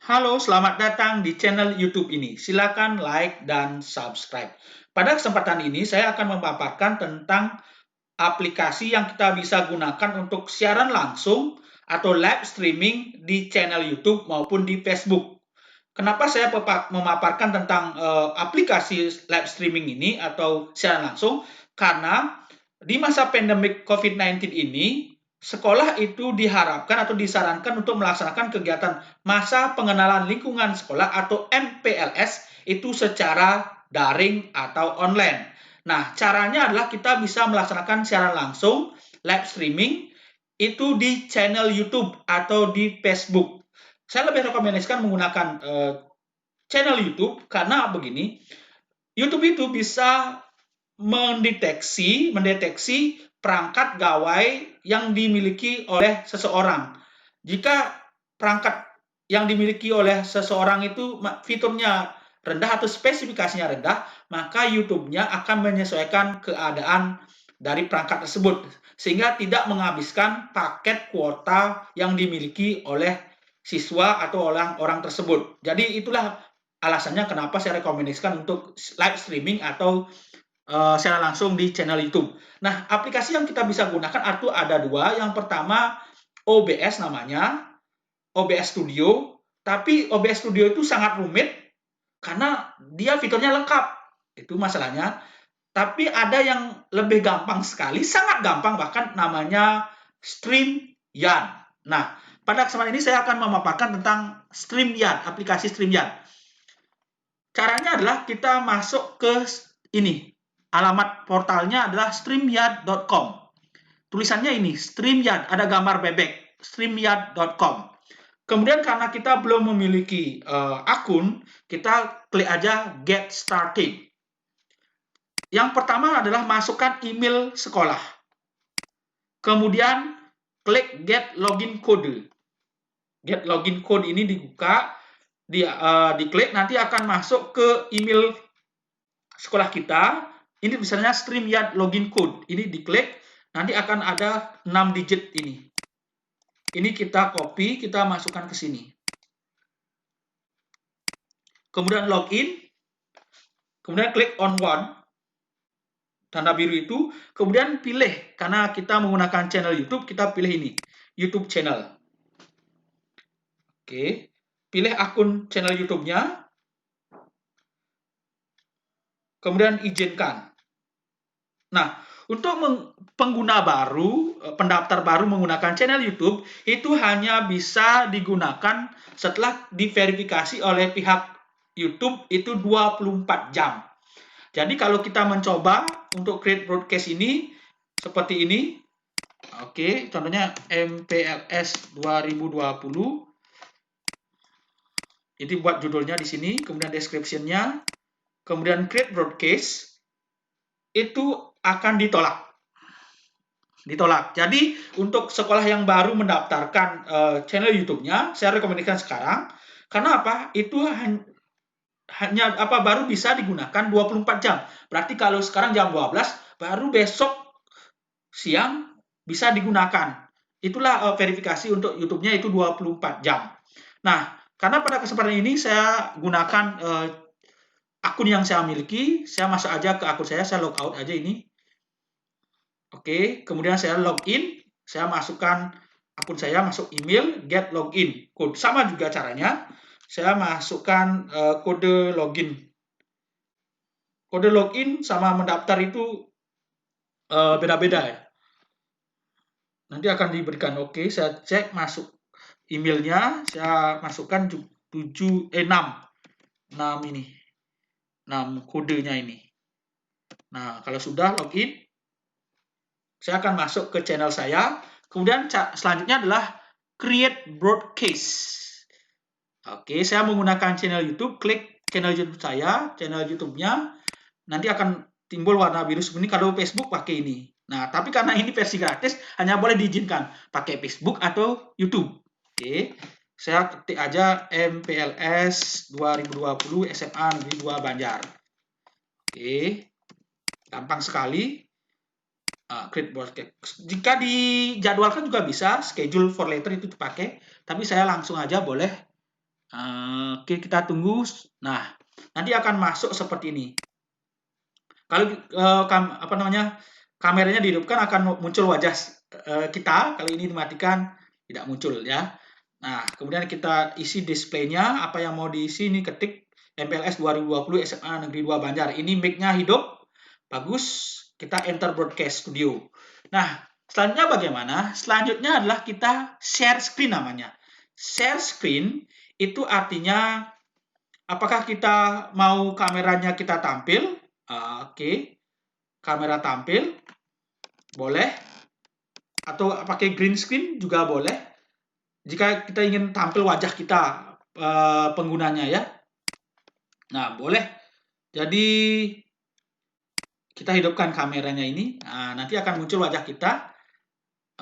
Halo, selamat datang di channel YouTube ini. Silakan like dan subscribe. Pada kesempatan ini, saya akan memaparkan tentang aplikasi yang kita bisa gunakan untuk siaran langsung atau live streaming di channel YouTube maupun di Facebook. Kenapa saya memaparkan tentang aplikasi live streaming ini atau siaran langsung? Karena di masa pandemik COVID-19 ini, sekolah itu diharapkan atau disarankan untuk melaksanakan kegiatan masa pengenalan lingkungan sekolah atau MPLS itu secara daring atau online. Nah, caranya adalah kita bisa melaksanakan siaran langsung, live streaming, itu di channel YouTube atau di Facebook. Saya lebih rekomendasikan menggunakan channel YouTube karena begini, YouTube itu bisa mendeteksi perangkat gawai yang dimiliki oleh seseorang. Jika perangkat yang dimiliki oleh seseorang itu fiturnya rendah atau spesifikasinya rendah, maka YouTube-nya akan menyesuaikan keadaan dari perangkat tersebut sehingga tidak menghabiskan paket kuota yang dimiliki oleh siswa atau orang tersebut. Jadi itulah alasannya kenapa saya rekomendasikan untuk live streaming atau secara langsung di channel YouTube. Nah, aplikasi yang kita bisa gunakan itu ada dua. Yang pertama OBS namanya, OBS Studio. Tapi OBS Studio itu sangat rumit karena dia fiturnya lengkap. Itu masalahnya. Tapi ada yang lebih gampang sekali, sangat gampang bahkan namanya StreamYard. Nah, pada kesempatan ini saya akan memaparkan tentang StreamYard, aplikasi StreamYard. Caranya adalah kita masuk ke ini. Alamat portalnya adalah streamyard.com. Tulisannya ini, StreamYard, ada gambar bebek, streamyard.com. Kemudian karena kita belum memiliki akun, kita klik aja Get Started. Yang pertama adalah masukkan email sekolah. Kemudian klik Get Login Code. Get Login Code ini dibuka, diklik, nanti akan masuk ke email sekolah kita. Ini misalnya StreamYard Login Code. Ini diklik, nanti akan ada 6 digit ini. Ini kita copy, kita masukkan ke sini. Kemudian login, kemudian klik on one, tanda biru itu, kemudian pilih, karena kita menggunakan channel YouTube, kita pilih ini, YouTube channel. Oke, pilih akun channel YouTube-nya, kemudian izinkan. Nah, untuk pengguna baru, pendaftar baru menggunakan channel YouTube, itu hanya bisa digunakan setelah diverifikasi oleh pihak YouTube itu 24 jam. Jadi kalau kita mencoba untuk create broadcast ini, seperti ini, oke, contohnya MPLS 2020, jadi buat judulnya di sini, kemudian description-nya, kemudian create broadcast, itu akan ditolak. Jadi untuk sekolah yang baru mendaftarkan channel YouTube-nya, saya rekomendasikan sekarang. Karena apa? Itu hanya baru bisa digunakan 24 jam. Berarti kalau sekarang jam 12, baru besok siang bisa digunakan. Itulah verifikasi untuk YouTube-nya itu 24 jam. Nah, karena pada kesempatan ini saya gunakan akun yang saya miliki, saya masuk aja ke akun saya logout aja ini. Oke, kemudian saya login, saya masukkan akun saya, masuk email, get login code. Sama juga caranya, saya masukkan kode login. Kode login sama mendaftar itu beda-beda ya. Nanti akan diberikan oke, saya cek masuk emailnya, saya masukkan 6 ini. 6 kodenya ini. Nah, kalau sudah login, saya akan masuk ke channel saya. Kemudian selanjutnya adalah create broadcast. Oke, saya menggunakan channel YouTube, klik channel YouTube saya, channel YouTube-nya, nanti akan timbul warna biru seperti ini. Kalau Facebook pakai ini. Nah, tapi karena ini versi gratis, hanya boleh diizinkan pakai Facebook atau YouTube. Oke, saya ketik aja MPLS 2020 SMA Negeri 2 Banjar. Oke, gampang sekali. Create broadcast. Jika dijadwalkan juga bisa, schedule for later itu dipakai. Tapi saya langsung aja boleh Oke, kita tunggu. Nah, nanti akan masuk seperti ini. Kalau kameranya dihidupkan akan muncul wajah kita. Kalau ini dimatikan tidak muncul ya. Nah, kemudian kita isi displaynya, apa yang mau diisi ini ketik MPLS 2020 SMA Negeri 2 Banjar. Ini mic-nya hidup, bagus. Kita enter broadcast studio. Nah, selanjutnya bagaimana? Selanjutnya adalah kita share screen namanya. Share screen itu artinya apakah kita mau kameranya kita tampil? Oke. Kamera tampil, boleh. Atau pakai green screen juga boleh. Jika kita ingin tampil wajah kita penggunanya ya. Nah, boleh. Jadi kita hidupkan kameranya ini. Nah, nanti akan muncul wajah kita.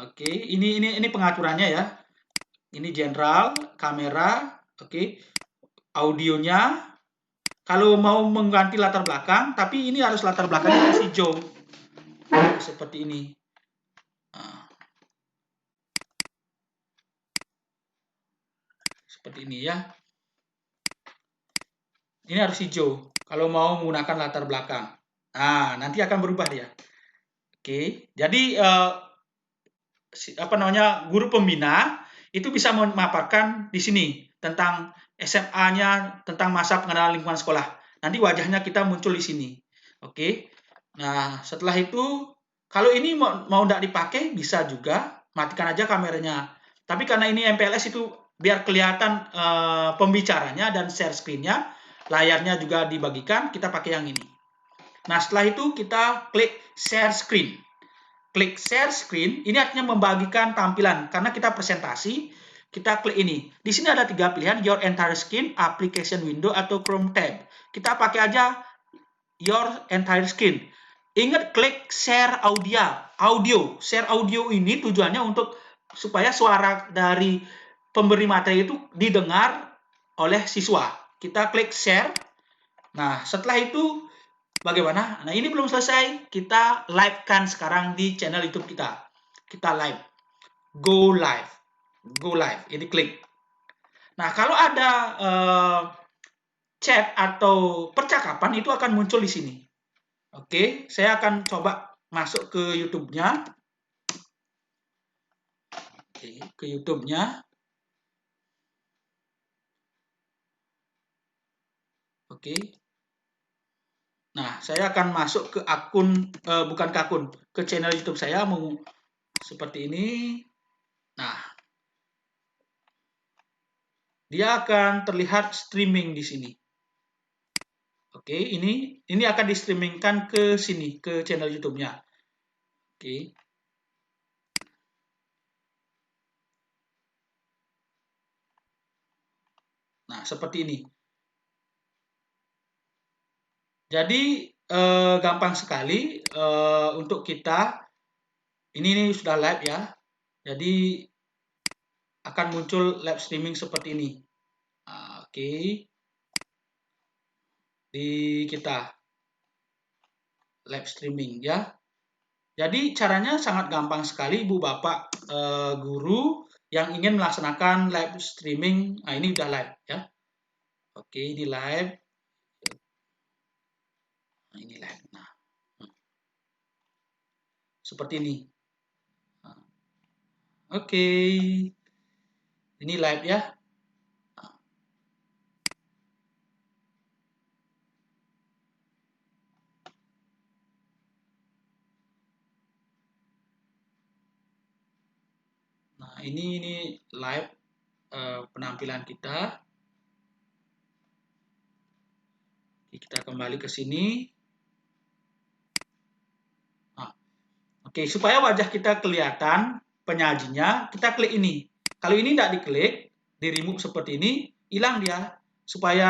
Oke, ini pengaturannya ya. Ini general, kamera, oke. Audionya. Kalau mau mengganti latar belakang, tapi ini harus latar belakangnya hijau. Seperti ini. Seperti ini ya. Ini harus hijau kalau mau menggunakan latar belakang. Nah, nanti akan berubah dia. Oke, jadi guru pembina itu bisa memaparkan di sini tentang SMA-nya, tentang masa pengenalan lingkungan sekolah. Nanti wajahnya kita muncul di sini. Oke. Nah, setelah itu kalau ini mau tidak dipakai bisa juga matikan aja kameranya. Tapi karena ini MPLS itu biar kelihatan pembicaranya dan share screen-nya, layarnya juga dibagikan, kita pakai yang ini. Nah, setelah itu kita klik share screen. Klik share screen, ini artinya membagikan tampilan. Karena kita presentasi, kita klik ini. Di sini ada 3 pilihan, your entire screen, application window, atau Chrome tab. Kita pakai aja your entire screen. Ingat klik share audio. Share audio ini tujuannya untuk supaya suara dari pemberi materi itu didengar oleh siswa. Kita klik share. Nah, setelah itu bagaimana? Nah, ini belum selesai. Kita live-kan sekarang di channel YouTube kita. Kita live. Go live. Go live. Ini klik. Nah, kalau ada chat atau percakapan itu akan muncul di sini. Oke, saya akan coba masuk ke YouTube-nya. Oke, ke YouTube-nya. Oke. Nah, saya akan masuk ke akun, bukan ke akun, ke channel YouTube saya, mau seperti ini. Nah, dia akan terlihat streaming di sini. Oke, ini akan di-streamingkan ke sini, ke channel YouTube-nya. Oke. Nah, seperti ini. Jadi gampang sekali untuk kita. Ini sudah live ya. Jadi akan muncul live streaming seperti ini. Oke. Di kita live streaming ya. Jadi caranya sangat gampang sekali, Ibu Bapak guru yang ingin melaksanakan live streaming. Nah, ini udah live ya. Oke, ini live. Nah, ini live. Nah, seperti ini. Oke. Ini live ya. Nah, ini live penampilan kita. Kita kembali ke sini. Nah, oke, supaya wajah kita kelihatan penyajinya, kita klik ini. Kalau ini tidak diklik, di remove seperti ini, hilang dia. Supaya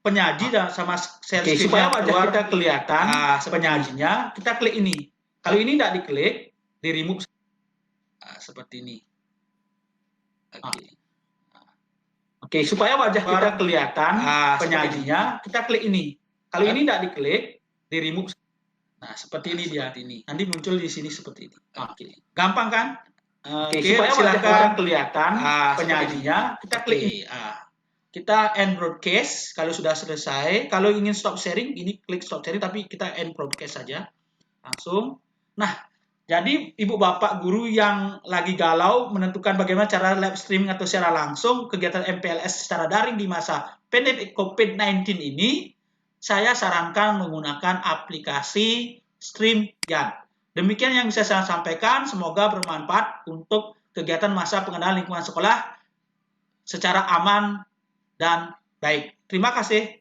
penyaji dan sama share screen supaya wajah kita kelihatan penyajinya, kita klik ini. Kalau ini tidak diklik, di remove seperti ini. Oke. Oke, supaya wajah kita kelihatan penyajinya, kita klik ini. Kalau ini tidak diklik, di remove. Nah, seperti ini dia. Nanti muncul di sini seperti ini. Oke. Gampang kan? Oke, supaya wajah kita kelihatan penyajinya, kita klik ini. kita end broadcast kalau sudah selesai. Kalau ingin stop sharing, ini klik stop sharing, tapi kita end broadcast saja langsung. Nah, jadi ibu bapak guru yang lagi galau menentukan bagaimana cara live streaming atau secara langsung kegiatan MPLS secara daring di masa pandemi COVID-19 ini, saya sarankan menggunakan aplikasi StreamYard. Demikian yang bisa saya sampaikan, semoga bermanfaat untuk kegiatan masa pengenalan lingkungan sekolah secara aman dan baik. Terima kasih.